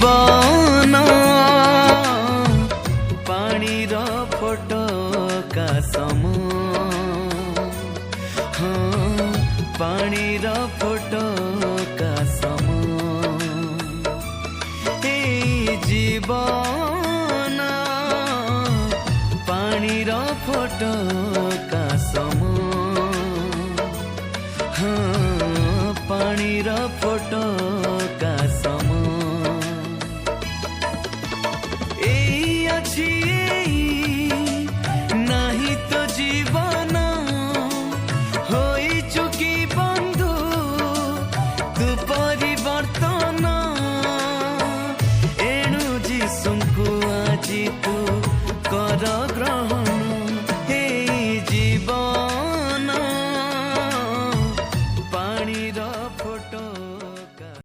जीवन पानीर फोटका सम पानीर फोटका सम ए जीवन पानीर फोटका सम पानीर फोटका सम नहीं तो जीवन होई चुकी बंधु तू परिवर्तन